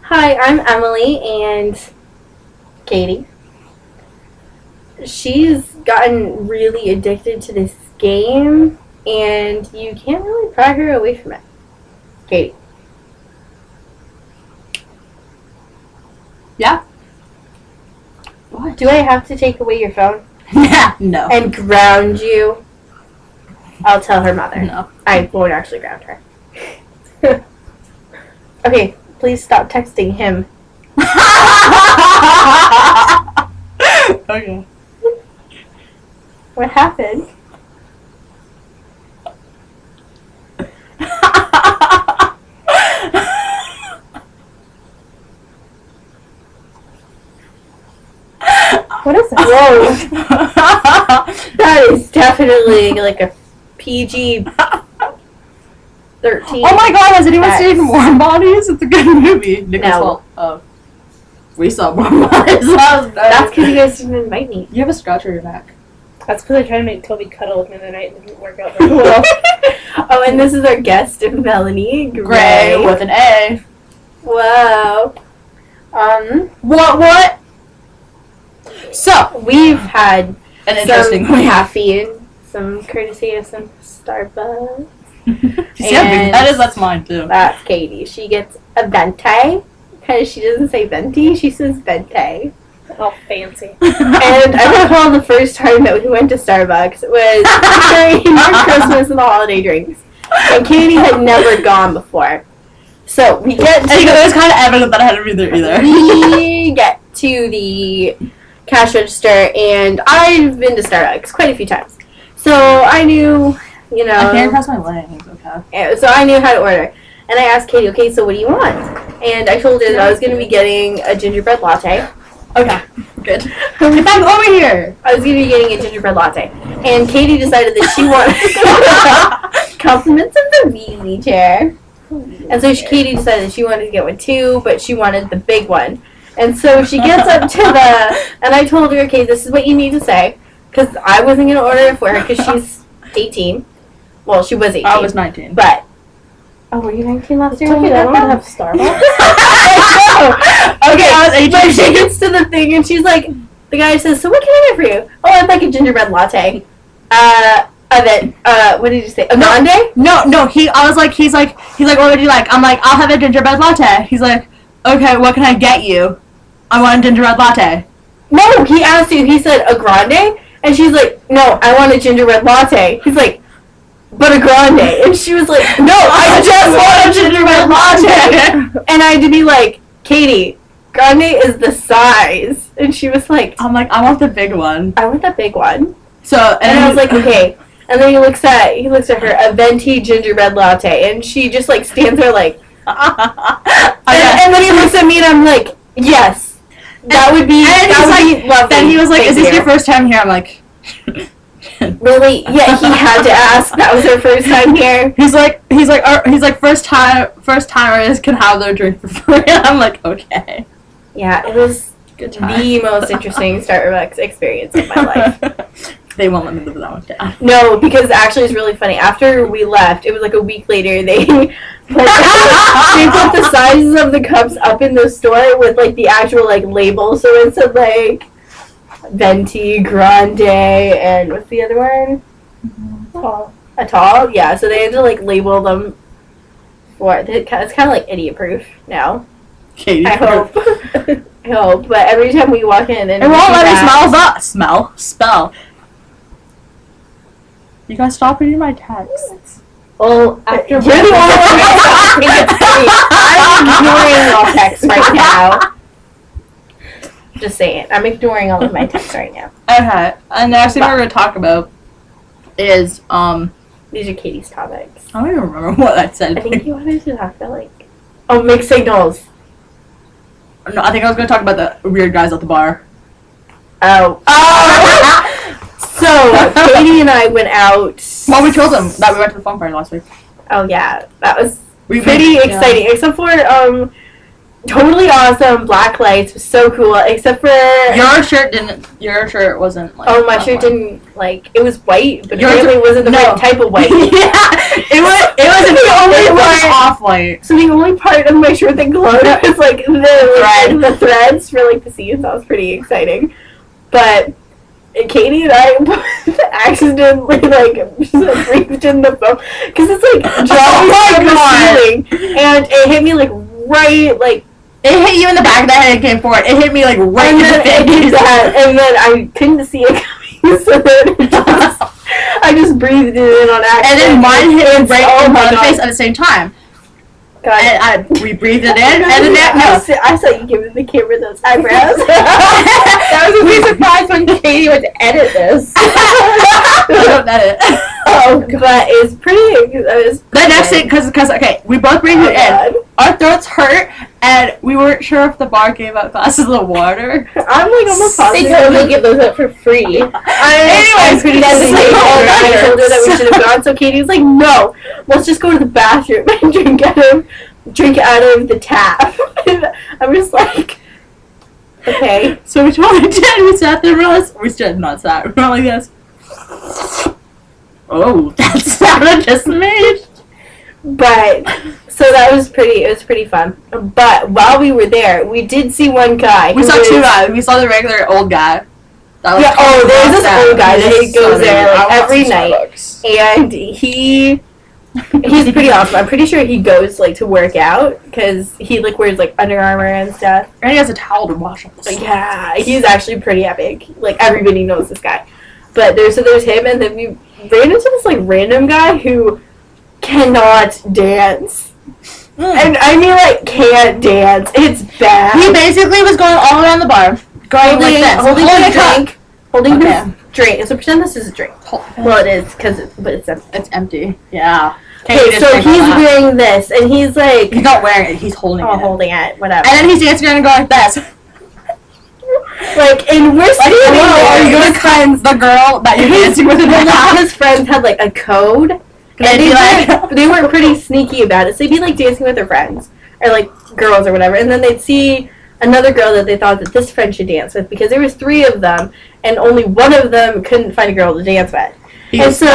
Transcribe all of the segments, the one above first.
Hi, I'm Emily and Katie. She's gotten really addicted to this game, and you can't really pry her away from it. Katie. Yeah? What? Do I have to take away your phone? No. And ground you? I'll tell her mother. No. I won't actually ground her. Okay, please stop texting him. Okay. What happened? What is that? Whoa. That is definitely like a PG 13. Oh my god, has anyone seen Warm Bodies? It's a good movie. No. We saw Warm Bodies. That's because you guys didn't invite me. You have a scratch on your back. That's because I tried to make Toby cuddle with me the night and it didn't work out very well. Oh, and this is our guest, Melanie Gray with an A. Whoa. What? So, we've had an some interesting caffeine, some courtesy of some Starbucks. See how big that is? That's mine too. That's Katie. She gets a venti because she doesn't say venti, she says venti. Oh, fancy. And I recall the first time that we went to Starbucks was during Christmas and the holiday drinks. And Katie had never gone before. So we get to... It was kind of evident that I hadn't been there either. We get to the cash register, and I've been to Starbucks quite a few times. So I knew, you know... I can't cross my legs, okay. So I knew how to order. And I asked Katie, okay, so what do you want? And I told her that I was going to be getting a gingerbread latte. Okay, good. Get back over here! I was going to be getting a gingerbread latte. And Katie decided that she wanted compliments of the wheelie chair. And so Katie decided that she wanted to get one too, but she wanted the big one. And so she gets up to and I told her, okay, this is what you need to say. Because I wasn't going to order it for her because she's 18. Well, she was 18. I was 19. But, oh, were you 19 last year? I don't have Starbucks. Okay, I was 18. but she gets to the thing and she's like, the guy says, so what can I get for you? Oh, I'd like a gingerbread latte. What did you say? A grande? No, he's like, what would you like? I'm like, I'll have a gingerbread latte. He's like, okay, what can I get you? I want a gingerbread latte. No, he asked you, he said, a grande? And she's like, no, I want a gingerbread latte. He's like, but a grande. And she was like, no, I just want a gingerbread latte. And I had to be like, Katie, grande is the size. And she was like, I'm like, I want the big one. I want the big one. So, and I was like, okay. And then he looks at her, a venti gingerbread latte. And she just like stands there like, and then he looks at me and I'm like, yes. That would be lovely. Then he was like, is this your first time here? I'm like, really? Yeah, he had to ask. That was her first time here. He's like, first timers can have their drink for free. I'm like, okay. Yeah, it was the most interesting Starbucks experience of my life. They won't let me live that one down. No, because actually it's really funny. After we left, it was like a week later, they put the sizes of the cups up in the store with like the actual like label. So it said like venti, grande, and what's the other one? Tall. A tall? Yeah, so they had to like label them for it. It's kind of like idiot proof now. Katie. I hope. I hope. But every time we walk in and it won't let me spell. You guys stop reading my texts. Well, after you're the only one I'm ignoring all texts right now. Just saying. I'm ignoring all of my texts right now. Okay. And the next thing we're going to talk about is, these are Katie's topics. I don't even remember what I said. I think you wanted to talk about, like... Oh, mixed signals. No, I think I was going to talk about the weird guys at the bar. Oh. So, Katie and I went out... Well, we told them that we went to the phone party last week. Oh, yeah. That was pretty exciting. Yeah. Except for, totally awesome. Black lights was so cool. Except for Your shirt wasn't like. oh, my not shirt white. didn't like. It was white, but Yours- apparently it wasn't the no. right type of white. Yeah, it was the only one. off white. So the only part of my shirt that glowed was like the threads for like the seams. That was pretty exciting. But Katie and I both accidentally like breathed in the foam because it's like dropping from the ceiling, and it hit me like right like. It hit you in the back of the head and came forward. It hit me like right And in then the it did face. that, and then I couldn't see it coming, so then I just breathed it in on accident. And then mine hit me right oh in my the God. face at the same time. God. And we breathed it in, and then I saw you giving the camera those eyebrows. That was a big surprise when Katie went to edit this. Oh, but it's pretty. The next thing, because okay, we both breathed it in. Our throats hurt, and we weren't sure if the bar gave out glasses of water. I'm like almost They positive. totally give those up for free. I'm pretty devastated. I told her that we should have gone, so Katie was like, "No, let's just go to the bathroom and drink out of the tap." And I'm just like, okay. So we totally did. We sat there, we stood, not sat. We went like this. Oh, that sounded just made. But so that was pretty. It was pretty fun. But while we were there, we did see one guy. We who saw was- two guys. We saw the regular old guy. That was Yeah. Oh, there's this old guy that Yes, goes there like I want every some night, Starbucks. and he's pretty awesome. I'm pretty sure he goes like to work out because he like wears like Under Armour and stuff. And he has a towel to wash up the But sweat. yeah, he's actually pretty epic. Like everybody knows this guy. But there's him, and then we ran into this like random guy who cannot dance, and I mean like can't dance. It's bad. He basically was going all around the bar, going like this, holding a his cup. drink, holding Okay. his drink. So pretend this is a drink. Well, it is but it's empty. It's empty. Yeah. Okay, so he's wearing this, and he's like, He's not wearing it. He's holding it. holding it, whatever. And then he's dancing around and going like this. Like, and we're Like, standing hello, are you there. gonna cleanse the girl that you're dancing with in the house? His friends had like a code, and And be like, they were pretty sneaky about it. So they'd be like dancing with their friends, or like girls or whatever, and then they'd see another girl that they thought that this friend should dance with because there was 3 of them, and only one of them couldn't find a girl to dance with. And so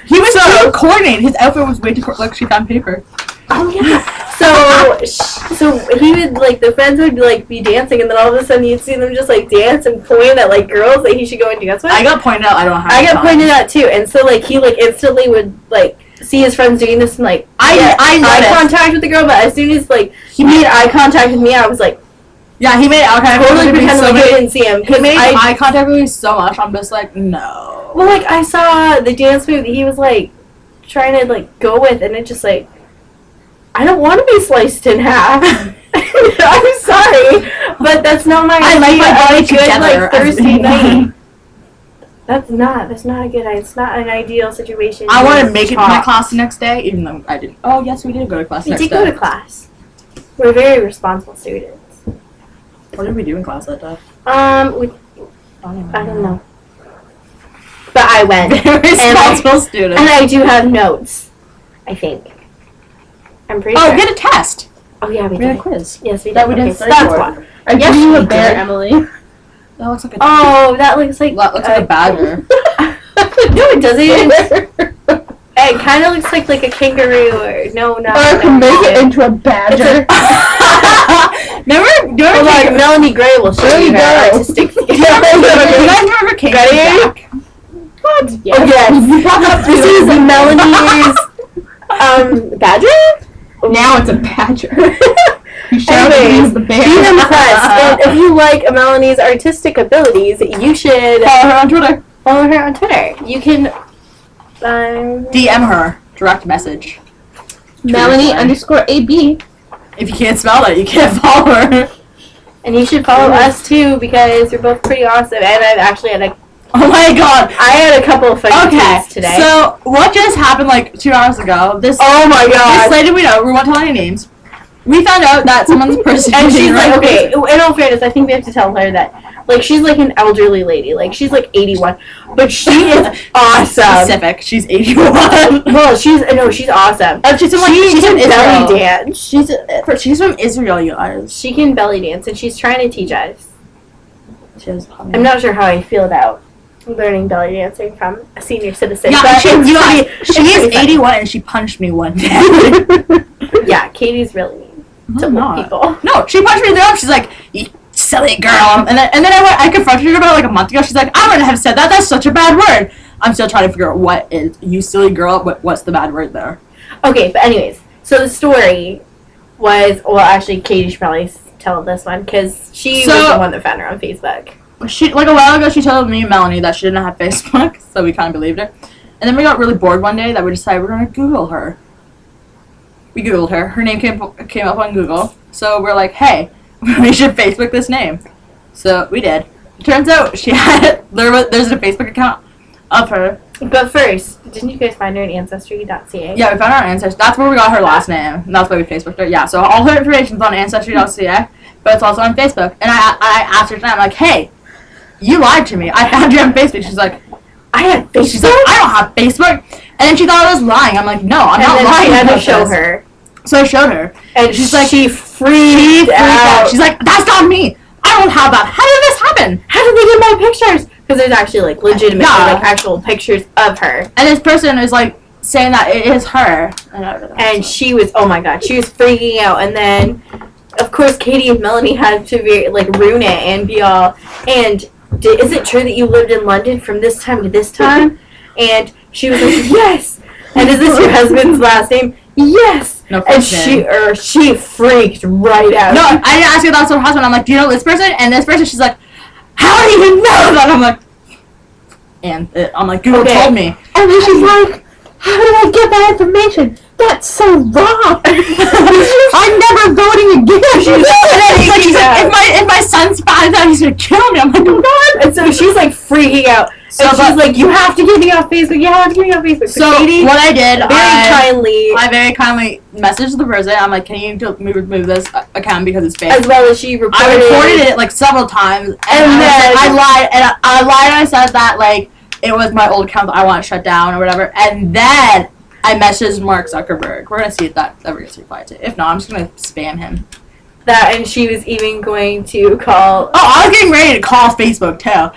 he was so coordinated. His outfit was way too like she found paper. oh yeah. So he would like the friends would like be dancing, and then all of a sudden you'd see them just like dance and point at like girls that he should go and dance with. I got pointed out. I don't have. I got pointed out too, and so like he like instantly would like see his friends doing this and like I eye noticed. contact with the girl, but as soon as like he made eye contact with me, I was like Yeah, he made eye contact. totally with me pretending so like I many- didn't see him He because made I eye contact with me so much. I'm just like, no. well like I saw the dance move that he was like trying to like go with, and it just like I don't want to be sliced in half. I'm sorry, but that's not my I like idea my of body a good together like as Thursday one. night. That's not a good. It's not an ideal situation. I want to make it to my talk. class the next day, even though I didn't. Oh yes, we did go to class We next did day. go to class. We're very responsible students. What did we do in class that day? I don't know. But I went. Responsible student. And I do have notes. I think. I'm pretty Oh, sure. get a test. Oh yeah, we We had a did. quiz. Yes, we did. That we didn't Okay, so study that's for. why. Are Yes, you we a bear, did. Emily? That looks like a. Oh, that looks like. That looks like a badger. No, it doesn't. It kind of looks like a kangaroo or no. Or can make it into a badger. Remember Hold on, Melanie Gray will show There you you her go. artistic. you guys remember King Ready? Jack? What? Yes. Oh, yes. This is Melanie's badger. Now it's a badger. You should Anyways, use the bear. be impressed. And if you like Melanie's artistic abilities, you should Follow her on Twitter. follow her on Twitter. You can DM her. Direct message. Melanie _AB. If you can't spell that, you can't follow her. and you should follow us too because we're both pretty awesome. And I've actually had Oh my god. I had a couple of funny Okay, tweets today. so what just happened like 2 hours ago? This oh my this god! lady we know, we won't tell any names. We found out that someone's person And she's like, okay. In all fairness, I think we have to tell her that Like, she's like an elderly lady. Like, she's like 81. But she is awesome. Specific. She's 81. Well, she's awesome. She's from, She can belly Israel. dance. She's from Israel, you guys. She can belly dance, and she's trying to teach us. I'm I'm not sure how I feel about learning belly dancing from a senior citizen. Yeah, but she is pretty 81 and she punched me one day. funny. Yeah, Katie's really mean to old not. people. No, she punched me in the arm. She's like, "You silly girl." And then I confronted her about it like a month ago. She's like, "I wouldn't have said that. That's such a bad word." I'm still trying to figure out what is "you silly girl." What's the bad word there? Okay, but anyways, so the story was, well, actually, Katie should probably tell this one because she was the one that found her on Facebook. She like a while ago she told me and Melanie that she didn't have Facebook, so we kind of believed her. And then we got really bored one day that we decided we're gonna Google her. We Googled her. Her name came up on Google. So we're like, hey, we should Facebook this name. So we did. It turns out she had there's a Facebook account of her. But first, didn't you guys find her on Ancestry.ca? Yeah, we found her on Ancestry. That's where we got her last name. And that's why we Facebooked her. Yeah, so all her information's on Ancestry.ca, but it's also on Facebook. And I asked her tonight, I'm like, hey, you lied to me. I found you on Facebook. She's like, I have Facebook? She's like, I don't have Facebook. And then she thought I was lying. I'm like, no, I'm not lying. And then she had to about show this. her. So I showed her. And she's like, she freaked out. She's like, that's not me. I don't have that. How did this happen? How did they get my pictures? Because there's actually, like, legitimately, Yeah. like, actual pictures of her. And this person is, like, saying that it is her. And she was, oh my god, she was freaking out. And then, of course, Katie and Melanie had to, ruin it and be all, and is it true that you lived in London from this time to this time? And she was like, yes. And is this your husband's last name? Yes. No, and name. she freaked right out. No, I didn't ask her that's her husband. I'm like, do you know this person? And this person, she's like, how do you even know that? I'm like, I'm like, Google told me. And then she's like, how did I get that information? That's so wrong. I'm never voting again. She's like, if my son finds out, he's gonna kill me. I'm like, oh god. And so she's like freaking out. So and she's like, you have to get me off Facebook. You have to get me off Facebook. So Katie, what I did, I very kindly messaged the person. I'm like, can you remove this account because it's fake? As well as she reported. I reported it like several times, and then I lied and I said that like it was my old account that I want shut down or whatever, and then I messaged Mark Zuckerberg. We're gonna see if that ever gets replied to. If not, I'm just gonna spam him. That, and she was even going to call. Oh, I was getting ready to call Facebook too.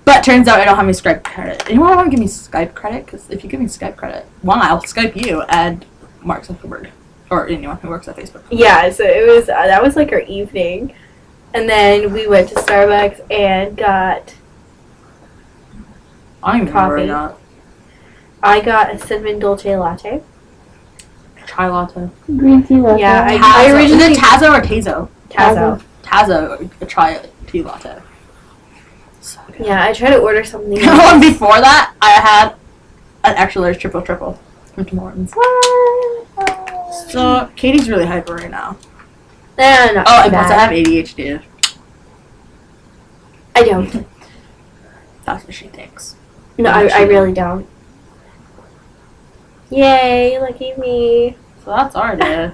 But turns out I don't have any Skype credit. Anyone want to give me Skype credit? Because if you give me Skype credit, I'll Skype you and Mark Zuckerberg. Or anyone who works at Facebook. Yeah, so it was, that was like our evening. And then we went to Starbucks and got I don't even coffee. remember that. I got a cinnamon dolce latte. Chai latte. Green tea latte. Yeah, I originally... Is it Tazo or Tazo? Tazo. Tazo, a chai tea latte. So good. Yeah, I tried to order something. And before that, I had an extra large triple from Tim Hortons. So Katie's really hyper right now. No, And plus I have ADHD. I don't. That's what she thinks. No, I really don't. Yay, lucky me. So that's our day. I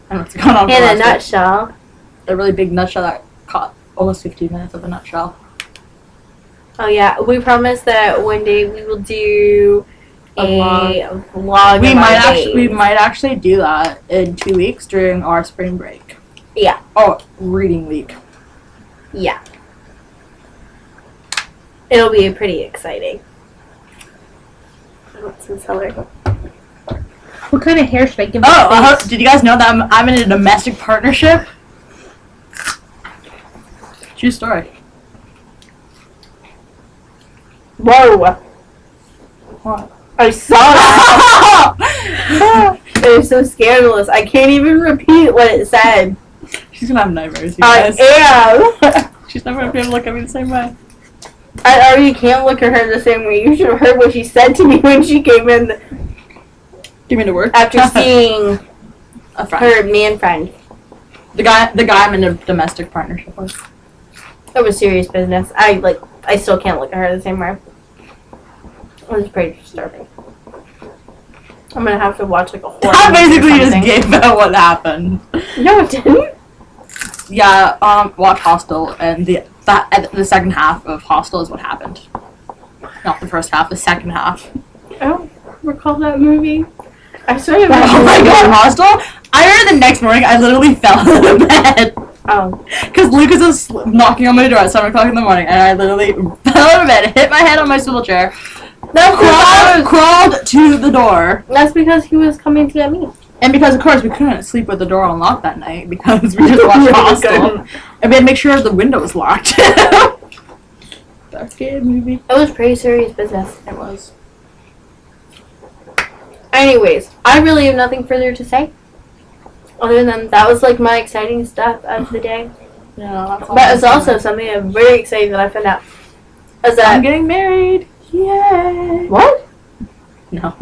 don't know what's going on. In a nutshell. A really big nutshell that caught almost 15 minutes of a nutshell. Oh yeah, we promised that one day we will do a vlog. We might actually do that in 2 weeks during our spring break. Yeah. Oh, reading week. Yeah. It'll be pretty exciting. I want some celery. What kind of hair should I give Oh, did you guys know that I'm in a domestic partnership? True story. Whoa. What? I saw that. It was so scandalous. I can't even repeat what it said. She's gonna have nightmares, you guys. I am. She's never gonna be able to look at me the same way. I already can't look at her the same way. You should have heard what she said to me when she came in Give me to work. after seeing A friend. her man friend. The guy I'm in a domestic partnership with. It was serious business. I still can't look at her the same way. It was pretty disturbing. I'm gonna have to watch like a horror I movie or basically just something. gave out what happened. No, it didn't. Yeah, watch Hostel, and the the second half of Hostel is what happened. Not the first half, the second half. I don't recall that movie. I sort of. Oh my god, Hostel! I remember the next morning, I literally fell out of bed. Oh. Because Lucas was knocking on my door at 7 o'clock in the morning, and I literally fell out of bed, hit my head on my swivel chair, crawled to the door. That's because he was coming to get me. And because, of course, we couldn't sleep with the door unlocked that night because we just watched Hostel. And we had to make sure the window was locked. That's good movie. It was pretty serious business. It was. Anyways, I really have nothing further to say. Other than that was like my exciting stuff of the day. Yeah, that's all. But it's also something I'm very excited that I found out. Is that I'm getting married. Yay. what? No.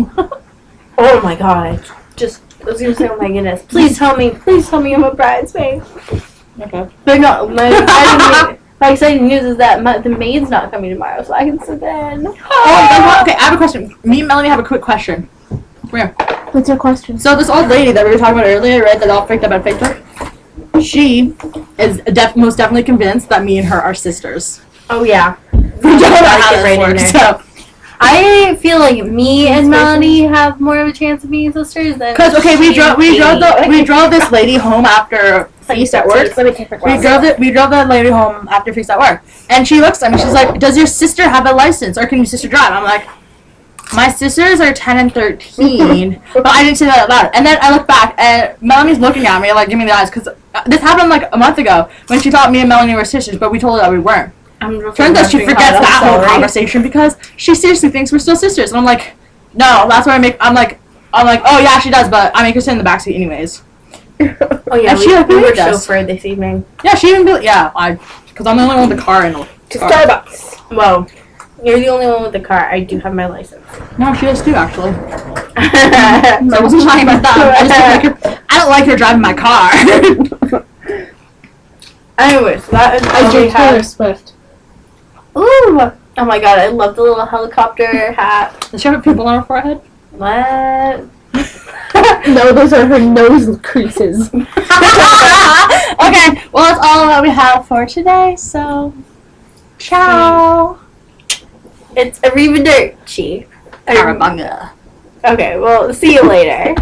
Oh my god. I was gonna say, oh my goodness. Please tell me I'm a bridesmaid. Okay. But no, my exciting news is that the maid's not coming tomorrow, so I can sit in. Oh, okay, I have a question. Me and Melanie have a quick question. Come here. What's your question? So this old lady that we were talking about earlier, right, that all freaked out about Facebook, she is most definitely convinced that me and her are sisters. Oh yeah. We don't know how this right in works, there. so. I feel like me and Melanie have more of a chance of being sisters than. Because we she and Katie. drove this lady home after feast at work. Let me take her We drove that lady home after feast at work, and she looks at me. She's like, "Does your sister have a license, or can your sister drive?" I'm like, "My sisters are 10 and 13," but I didn't say that out loud. And then I look back, and Melanie's looking at me like, "Give me the eyes," because this happened like a month ago when she thought me and Melanie were sisters, but we told her that we weren't. Turns out she forgets that whole conversation because she seriously thinks we're still sisters, and I'm like, "No, that's why I'm like, oh yeah, she does, but I make her sit in the backseat anyways." Oh yeah, And we were chauffeured this evening. Yeah, she even because I'm the only one with the car in the to car. Starbucks. Well, you're the only one with the car. I do have my license. No, she does too, actually. So I wasn't lying about that. I don't like her driving my car. Anyways, that is I all we do Taylor have. Swift. Ooh! Oh my god, I love the little helicopter hat. Does she have a pimple on her forehead? What? No, those are her nose creases. Okay, well that's all that we have for today, so ciao. It's arrivederci. Cowabunga. Okay, well, see you later.